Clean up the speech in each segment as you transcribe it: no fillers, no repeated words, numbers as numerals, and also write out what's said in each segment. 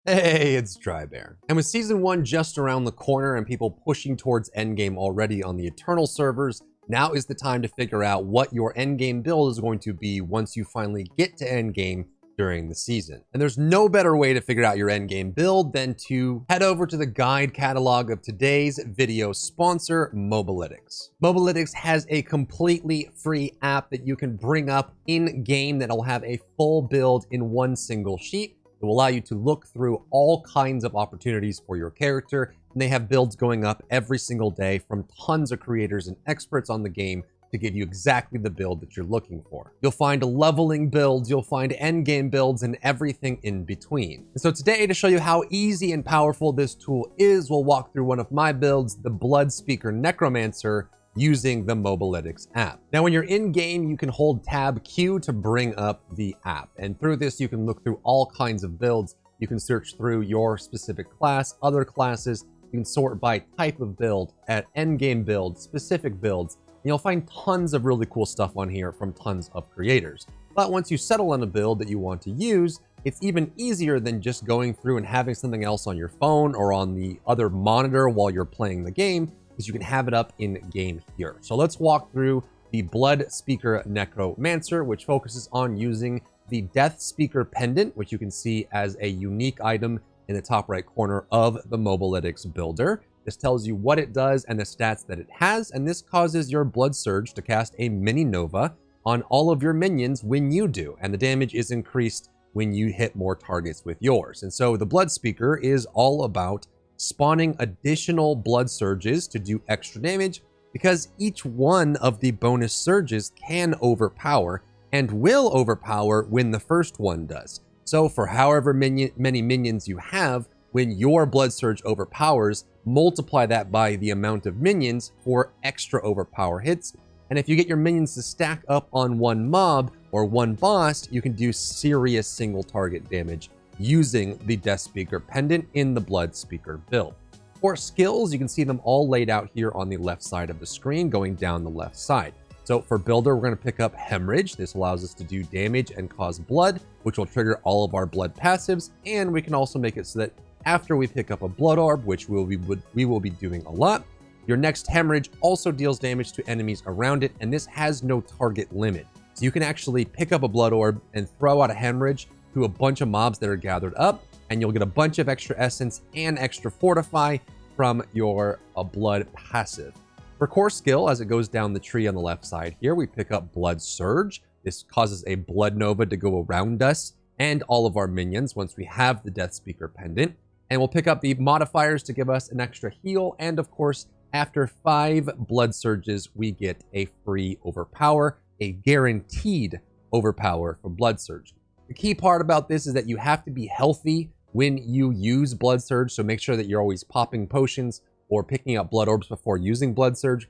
Hey, it's Drybear. And with Season 1 just around the corner and people pushing towards endgame already on the Eternal servers, now is the time to figure out what your endgame build is going to be once you finally get to endgame during the season. And there's no better way to figure out your endgame build than to head over to the guide catalog of today's video sponsor, Mobalytics. Mobalytics has a completely free app that you can bring up in-game that'll have a full build in one single sheet. It will allow you to look through all kinds of opportunities for your character, and they have builds going up every single day from tons of creators and experts on the game to give you exactly the build that you're looking for. You'll find leveling builds, you'll find endgame builds, and everything in between. And so today, to show you how easy and powerful this tool is, we'll walk through one of my builds, the Blood Speaker Necromancer, using the Mobalytics app. Now, when you're in game, you can hold tab Q to bring up the app. And through this, you can look through all kinds of builds. You can search through your specific class, other classes. You can sort by type of build, at endgame builds, specific builds. And you'll find tons of really cool stuff on here from tons of creators. But once you settle on a build that you want to use, it's even easier than just going through and having something else on your phone or on the other monitor while you're playing the game. You can have it up in game here. So let's walk through the Blood Speaker Necromancer, which focuses on using the Death Speaker Pendant, which you can see as a unique item in the top right corner of the Mobalytics builder. This tells you what it does and the stats that it has, and this causes your Blood Surge to cast a mini nova on all of your minions when you do, and the damage is increased when you hit more targets with yours. And so the Blood Speaker is all about spawning additional blood surges to do extra damage, because each one of the bonus surges can overpower and will overpower when the first one does. So for however many minions you have, when your blood surge overpowers, multiply that by the amount of minions for extra overpower hits. And if you get your minions to stack up on one mob or one boss, you can do serious single target damage using the Death Speaker Pendant in the Blood Speaker build. For skills, you can see them all laid out here on the left side of the screen, going down the left side. So for Builder, we're going to pick up Hemorrhage. This allows us to do damage and cause blood, which will trigger all of our blood passives. And we can also make it so that after we pick up a Blood Orb, which we will be doing a lot, your next Hemorrhage also deals damage to enemies around it, and this has no target limit. So you can actually pick up a Blood Orb and throw out a Hemorrhage to a bunch of mobs that are gathered up, and you'll get a bunch of extra essence and extra fortify from your blood passive. For core skill, as it goes down the tree on the left side here, we pick up Blood Surge. This causes a blood nova to go around us and all of our minions once we have the Death Speaker Pendant. And we'll pick up the modifiers to give us an extra heal, and of course, after 5 blood surges, we get a free overpower, a guaranteed overpower for Blood Surge. The key part about this is that you have to be healthy when you use Blood Surge, so make sure that you're always popping potions or picking up Blood Orbs before using Blood Surge,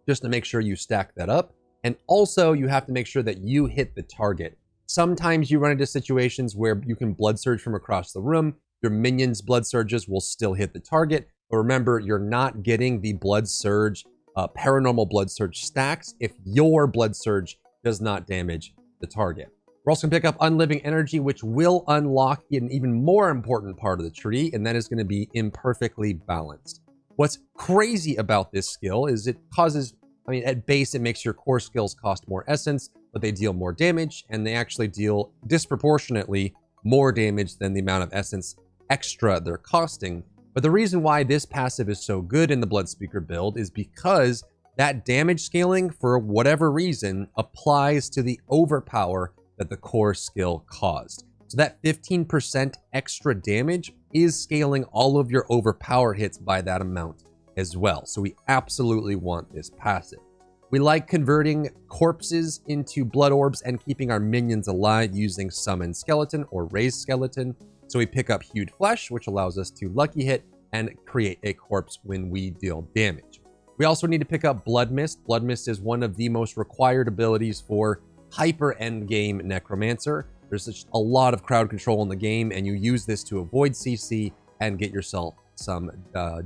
just to make sure you stack that up. And also, you have to make sure that you hit the target. Sometimes you run into situations where you can Blood Surge from across the room. Your minions' Blood Surges will still hit the target, but remember, you're not getting the Blood Surge, Paranormal Blood Surge stacks if your Blood Surge does not damage the target. We're also going to pick up Unliving Energy, which will unlock an even more important part of the tree, and that is going to be Imperfectly Balanced. What's crazy about this skill is it causes, at base, it makes your core skills cost more essence, but they deal more damage, and they actually deal disproportionately more damage than the amount of essence extra they're costing. But the reason why this passive is so good in the Blood Speaker build is because that damage scaling, for whatever reason, applies to the overpower that the core skill caused. So that 15% extra damage is scaling all of your overpower hits by that amount as well. So we absolutely want this passive. We like converting corpses into blood orbs and keeping our minions alive using Summon Skeleton or Raise Skeleton. So we pick up Hued Flesh, which allows us to lucky hit and create a corpse when we deal damage. We also need to pick up Blood Mist. Blood Mist is one of the most required abilities for hyper endgame Necromancer. There's just a lot of crowd control in the game, and you use this to avoid CC and get yourself some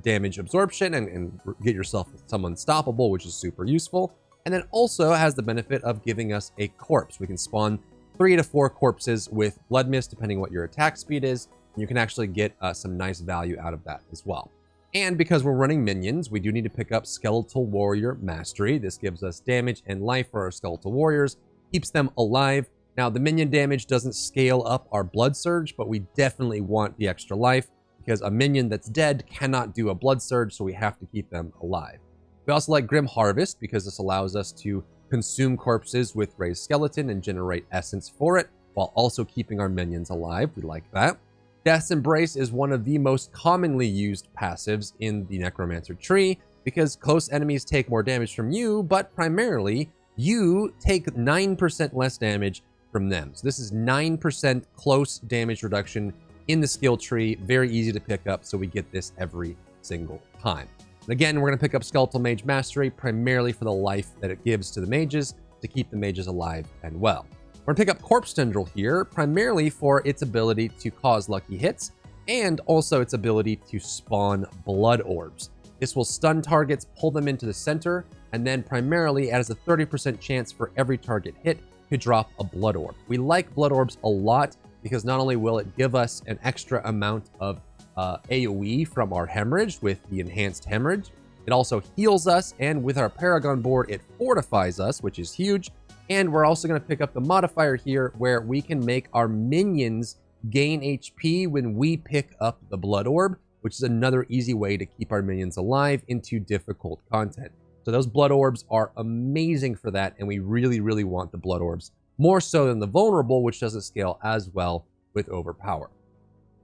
damage absorption and get yourself some unstoppable, which is super useful. And then also has the benefit of giving us a corpse. We can spawn 3 to 4 corpses with Blood Mist, depending what your attack speed is. You can actually get some nice value out of that as well. And because we're running minions, we do need to pick up Skeletal Warrior Mastery. This gives us damage and life for our Skeletal Warriors, keeps them alive. Now, the minion damage doesn't scale up our Blood Surge, but we definitely want the extra life because a minion that's dead cannot do a Blood Surge, so we have to keep them alive. We also like Grim Harvest because this allows us to consume corpses with Raised Skeleton and generate essence for it, while also keeping our minions alive. We like that. Death's Embrace is one of the most commonly used passives in the Necromancer tree because close enemies take more damage from you, but primarily you take 9% less damage from them. So this is 9% close damage reduction in the skill tree. Very easy to pick up, so we get this every single time. And again, we're going to pick up Skeletal Mage Mastery primarily for the life that it gives to the mages to keep the mages alive and well. We're going to pick up Corpse Tendril here, primarily for its ability to cause lucky hits, and also its ability to spawn blood orbs. This will stun targets, pull them into the center, and then primarily has a 30% chance for every target hit to drop a blood orb. We like blood orbs a lot because not only will it give us an extra amount of AoE from our hemorrhage with the enhanced hemorrhage, it also heals us, and with our Paragon board, it fortifies us, which is huge. And we're also going to pick up the modifier here where we can make our minions gain HP when we pick up the blood orb, which is another easy way to keep our minions alive into difficult content. So those blood orbs are amazing for that, and we really, really want the blood orbs, more so than the vulnerable, which doesn't scale as well with overpower.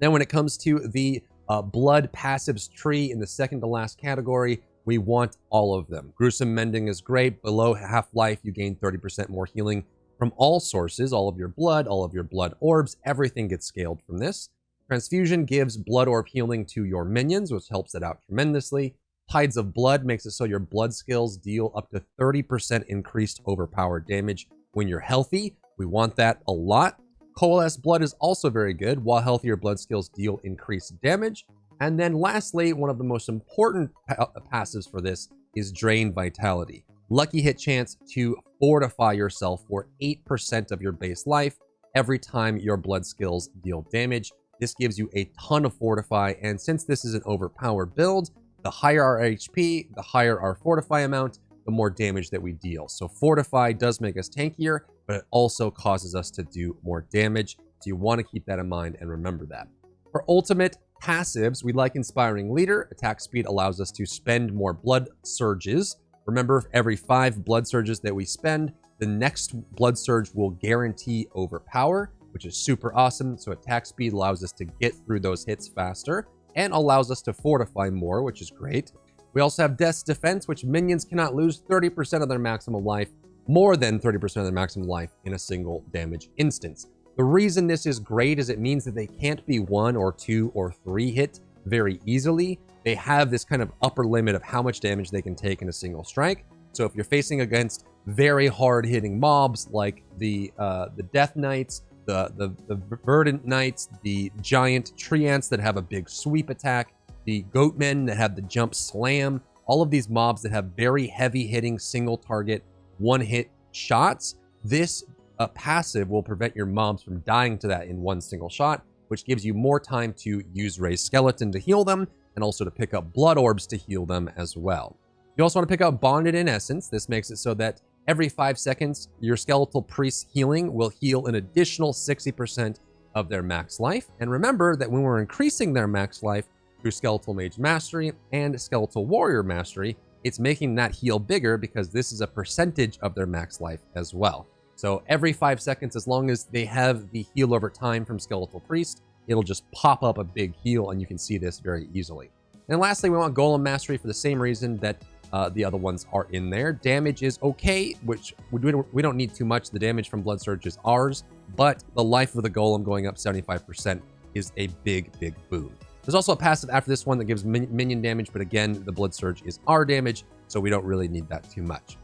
Then when it comes to the blood passives tree in the second to last category, we want all of them. Gruesome Mending is great. Below half-life, you gain 30% more healing from all sources, all of your blood orbs, everything gets scaled from this. Transfusion gives blood orb healing to your minions, which helps it out tremendously. Tides of Blood makes it so your blood skills deal up to 30% increased overpowered damage when you're healthy. We want that a lot. Coalesce Blood is also very good. While healthier blood skills deal increased damage. And then lastly, one of the most important passives for this is Drain Vitality. Lucky hit chance to fortify yourself for 8% of your base life every time your blood skills deal damage. This gives you a ton of Fortify, and since this is an overpowered build, the higher our HP, the higher our Fortify amount, the more damage that we deal. So Fortify does make us tankier, but it also causes us to do more damage. So you want to keep that in mind and remember that. For ultimate passives, we like Inspiring Leader. Attack speed allows us to spend more blood surges. Remember, for every 5 blood surges that we spend, the next blood surge will guarantee overpower, which is super awesome. So attack speed allows us to get through those hits faster and allows us to fortify more, which is great. We also have Death's Defense, which minions cannot lose 30% of their maximum life, more than 30% of their maximum life in a single damage instance. The reason this is great is it means that they can't be 1 or 2 or 3 hit very easily. They have this kind of upper limit of how much damage they can take in a single strike. So if you're facing against very hard hitting mobs like the Death Knights, the Verdant Knights, the giant tree ants that have a big sweep attack, the Goatmen that have the jump slam, all of these mobs that have very heavy hitting single target one hit shots, this passive will prevent your mobs from dying to that in one single shot, which gives you more time to use Raised Skeleton to heal them and also to pick up blood orbs to heal them as well. You also want to pick up Bonded in Essence. This makes it so that every 5 seconds, your Skeletal Priest's healing will heal an additional 60% of their max life. And remember that when we're increasing their max life through Skeletal Mage Mastery and Skeletal Warrior Mastery, it's making that heal bigger because this is a percentage of their max life as well. So every 5 seconds, as long as they have the heal over time from Skeletal Priest, it'll just pop up a big heal, and you can see this very easily. And lastly, we want Golem Mastery for the same reason that the other ones are in there. Damage is okay, which we don't need too much. The damage from Blood Surge is ours, but the life of the Golem going up 75% is a big, big boon. There's also a passive after this one that gives minion damage, but again, the Blood Surge is our damage, so we don't really need that too much.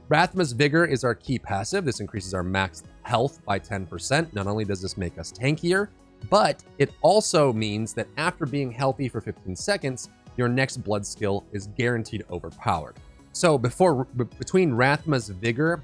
Rathma's Vigor is our key passive. This increases our max health by 10%. Not only does this make us tankier, but it also means that after being healthy for 15 seconds, your next blood skill is guaranteed overpowered. So between Rathma's Vigor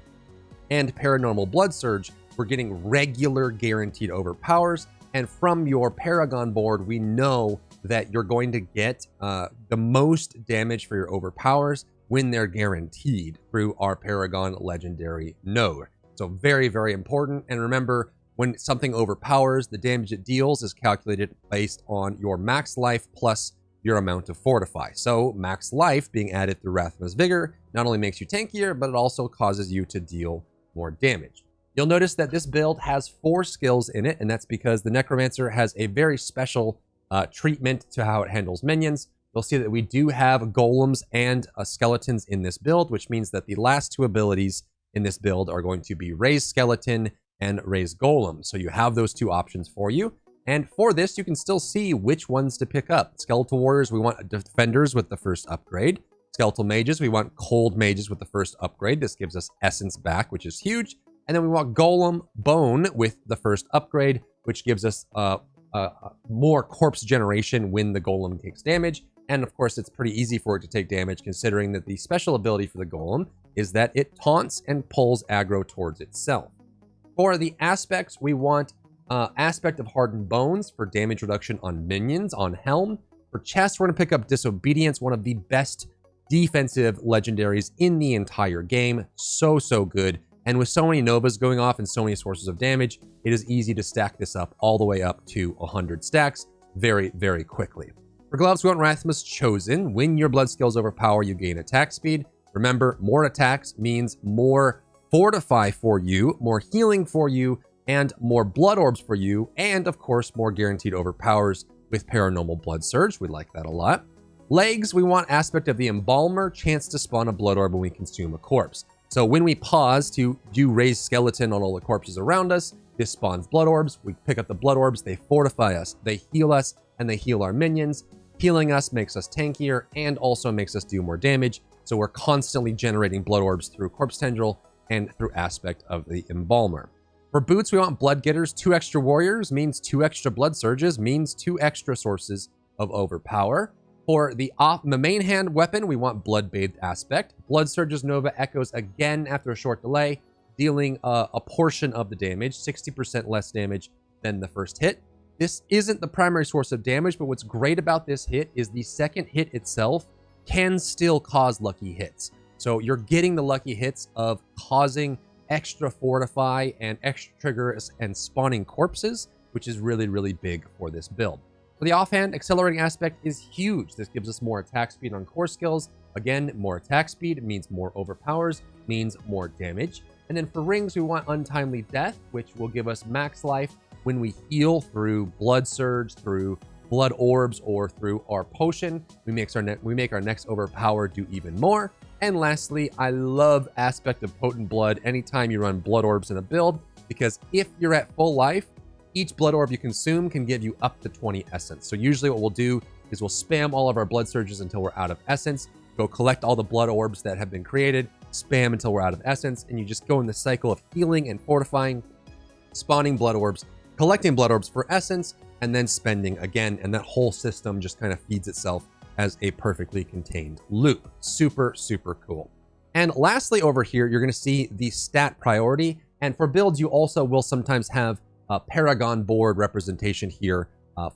and Paranormal Blood Surge, we're getting regular guaranteed overpowers. And from your Paragon board, we know that you're going to get the most damage for your overpowers when they're guaranteed through our Paragon legendary node. So very, very important. And remember, when something overpowers, the damage it deals is calculated based on your max life plus your amount of fortify. So max life being added through Rathma's Vigor not only makes you tankier, but it also causes you to deal more damage. You'll notice that this build has 4 skills in it, and that's because the Necromancer has a very special treatment to how it handles minions. You'll see that we do have golems and skeletons in this build, which means that the last 2 abilities in this build are going to be Raise Skeleton and Raise Golem. So you have those 2 options for you. And for this, you can still see which ones to pick up. Skeletal Warriors, we want Defenders with the first upgrade. Skeletal Mages, we want Cold Mages with the first upgrade. This gives us Essence back, which is huge. And then we want Golem Bone with the first upgrade, which gives us more corpse generation when the Golem takes damage. And of course, it's pretty easy for it to take damage, considering that the special ability for the Golem is that it taunts and pulls aggro towards itself. For the aspects, we want Aspect of Hardened Bones for damage reduction on minions, on Helm. For chest, we're going to pick up Disobedience, one of the best defensive legendaries in the entire game. So good. And with so many Novas going off and so many sources of damage, it is easy to stack this up all the way up to 100 stacks very, very quickly. For gloves, we want Rathma's Chosen. When your blood skills overpower, you gain attack speed. Remember, more attacks means more fortify for you, more healing for you, and more blood orbs for you, and of course, more guaranteed overpowers with Paranormal Blood Surge. We like that a lot. Legs, we want Aspect of the Embalmer, chance to spawn a blood orb when we consume a corpse. So when we pause to do Raise Skeleton on all the corpses around us, this spawns blood orbs. We pick up the blood orbs, they fortify us, they heal us, and they heal our minions. Healing us makes us tankier and also makes us do more damage. So we're constantly generating blood orbs through Corpse Tendril and through Aspect of the Embalmer. For boots, we want Blood Getters. 2 extra warriors means 2 extra blood surges, means 2 extra sources of overpower. For the main hand weapon, we want Blood Bathed Aspect. Blood Surges Nova echoes again after a short delay, dealing a portion of the damage, 60% less damage than the first hit. This isn't the primary source of damage, but what's great about this hit is the second hit itself can still cause lucky hits. So you're getting the lucky hits of causing extra fortify and extra triggers and spawning corpses, which is really, really big for this build. For the offhand, Accelerating Aspect is huge. This gives us more attack speed on core skills. Again, more attack speed means more overpowers, means more damage. And then for rings, we want Untimely Death, which will give us max life when we heal through Blood Surge, through Blood Orbs, or through our potion. We make our next overpower do even more. And lastly, I love Aspect of Potent Blood anytime you run Blood Orbs in a build, because if you're at full life, each Blood Orb you consume can give you up to 20 Essence. So usually what we'll do is we'll spam all of our Blood Surges until we're out of Essence, go collect all the Blood Orbs that have been created, spam until we're out of Essence, and you just go in the cycle of healing and fortifying, spawning Blood Orbs, collecting Blood Orbs for Essence, and then spending again, and that whole system just kind of feeds itself as a perfectly contained loop. Super cool. And lastly over here, you're going to see the stat priority. And for builds, you also will sometimes have a Paragon board representation here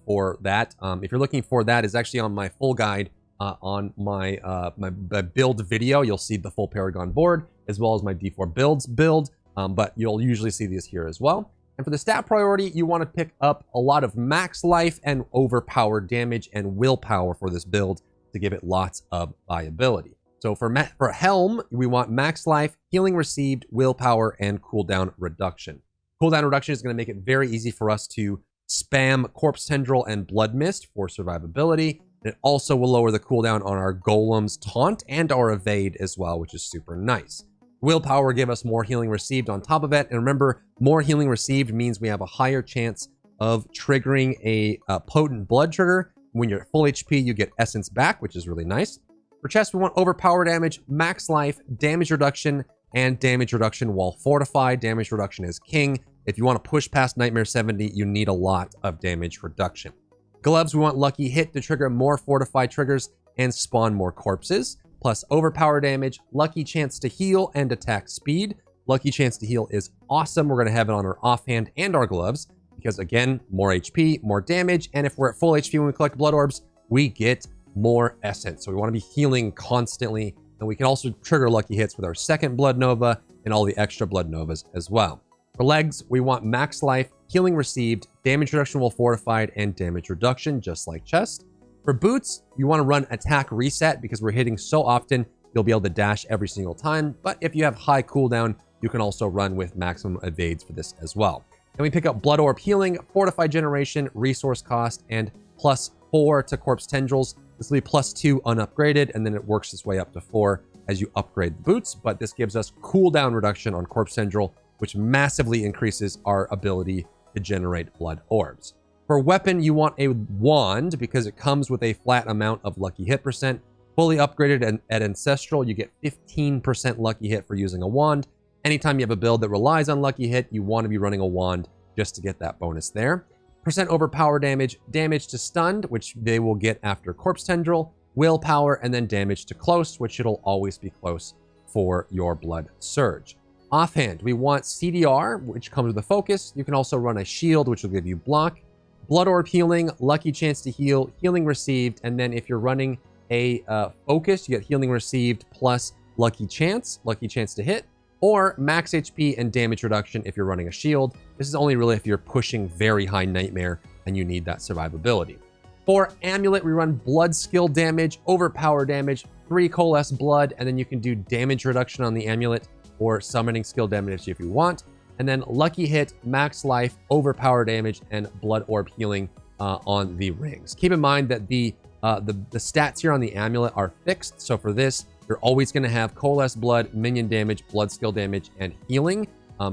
for that. If you're looking for that, is actually on my full guide on my build video. You'll see the full Paragon board as well as my D4 builds build, but you'll usually see these here as well. And for the stat priority, you want to pick up a lot of max life and overpowered damage and willpower for this build to give it lots of viability. So for Helm, we want max life, healing received, willpower, and cooldown reduction. Cooldown reduction is going to make it very easy for us to spam Corpse Tendril and Blood Mist for survivability. And it also will lower the cooldown on our Golem's Taunt and our Evade as well, which is super nice. Willpower give us more healing received on top of it. And remember, more healing received means we have a higher chance of triggering a potent blood trigger. When you're at full HP, you get essence back, which is really nice. For chest, we want overpower damage, max life, damage reduction, and damage reduction while fortified. Damage reduction is king. If you want to push past Nightmare 70, you need a lot of damage reduction. Gloves, we want lucky hit to trigger more fortified triggers and spawn more corpses. Plus overpower damage, lucky chance to heal, and attack speed. Lucky chance to heal is awesome. We're going to have it on our offhand and our gloves because again, more HP, more damage, and if we're at full HP when we collect blood orbs, we get more essence. So we want to be healing constantly, and we can also trigger lucky hits with our second blood nova and all the extra blood novas as well. For legs, we want max life, healing received, damage reduction while fortified, and damage reduction, just like chest. For boots, you want to run attack reset because we're hitting so often, you'll be able to dash every single time. But if you have high cooldown, you can also run with maximum evades for this as well. And we pick up blood orb healing, fortified generation, resource cost, and +4 to corpse tendrils. This will be +2 unupgraded, and then it works its way up to 4 as you upgrade the boots. But this gives us cooldown reduction on corpse tendril, which massively increases our ability to generate blood orbs. For weapon, you want a wand because it comes with a flat amount of lucky hit percent. Fully upgraded at Ancestral, you get 15% lucky hit for using a wand. Anytime you have a build that relies on lucky hit, you want to be running a wand just to get that bonus there. Percent overpower damage, damage to stunned, which they will get after corpse tendril, willpower, and then damage to close, which it'll always be close for your blood surge. Offhand, we want CDR, which comes with a focus. You can also run a shield, which will give you block. Blood orb healing, lucky chance to heal, healing received, and then if you're running a focus, you get healing received plus lucky chance to hit, or max HP and damage reduction if you're running a shield. This is only really if you're pushing very high nightmare and you need that survivability. For amulet, we run blood skill damage, overpower damage, 3 coalesce blood, and then you can do damage reduction on the amulet or summoning skill damage if you want. And then lucky hit, max life, overpower damage, and blood orb healing on the rings. Keep in mind that the stats here on the amulet are fixed. So for this, you're always going to have coalesce blood, minion damage, blood skill damage, and healing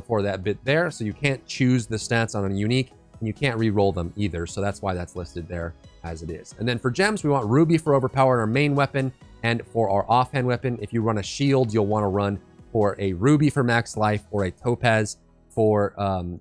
for that bit there. So you can't choose the stats on a unique, and you can't re-roll them either. So that's why that's listed there as it is. And then for gems, we want ruby for overpower in our main weapon, and for our offhand weapon, if you run a shield, you'll want to run for a ruby for max life or a topaz for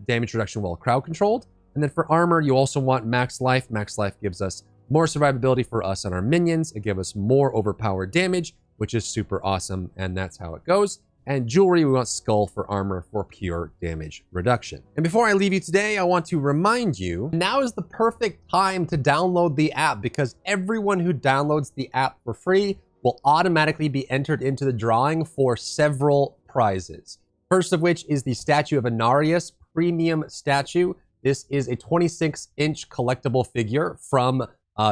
damage reduction while crowd controlled. And then for armor, you also want max life. Max life gives us more survivability for us and our minions. It gives us more overpowered damage, which is super awesome, and that's how it goes. And jewelry, we want skull for armor for pure damage reduction. And before I leave you today, I want to remind you, now is the perfect time to download the app because everyone who downloads the app for free will automatically be entered into the drawing for several prizes. First of which is the statue of Inarius premium statue. This is a 26-inch collectible figure from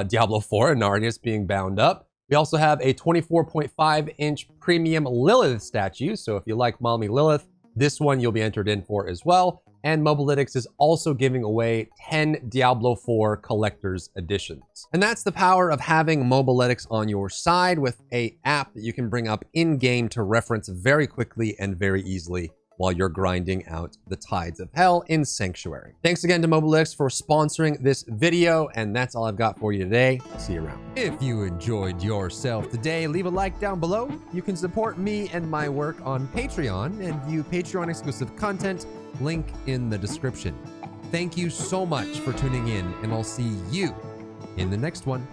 Diablo 4, Inarius being bound up. We also have a 24.5-inch premium Lilith statue. So if you like Mommy Lilith, this one you'll be entered in for as well. And Mobalytics is also giving away 10 Diablo 4 collector's editions. And that's the power of having Mobalytics on your side with an app that you can bring up in-game to reference very quickly and very easily while you're grinding out the tides of hell in Sanctuary. Thanks again to Mobalytics for sponsoring this video, and that's all I've got for you today. See you around. If you enjoyed yourself today, leave a like down below. You can support me and my work on Patreon and view Patreon exclusive content, link in the description. Thank you so much for tuning in, and I'll see you in the next one.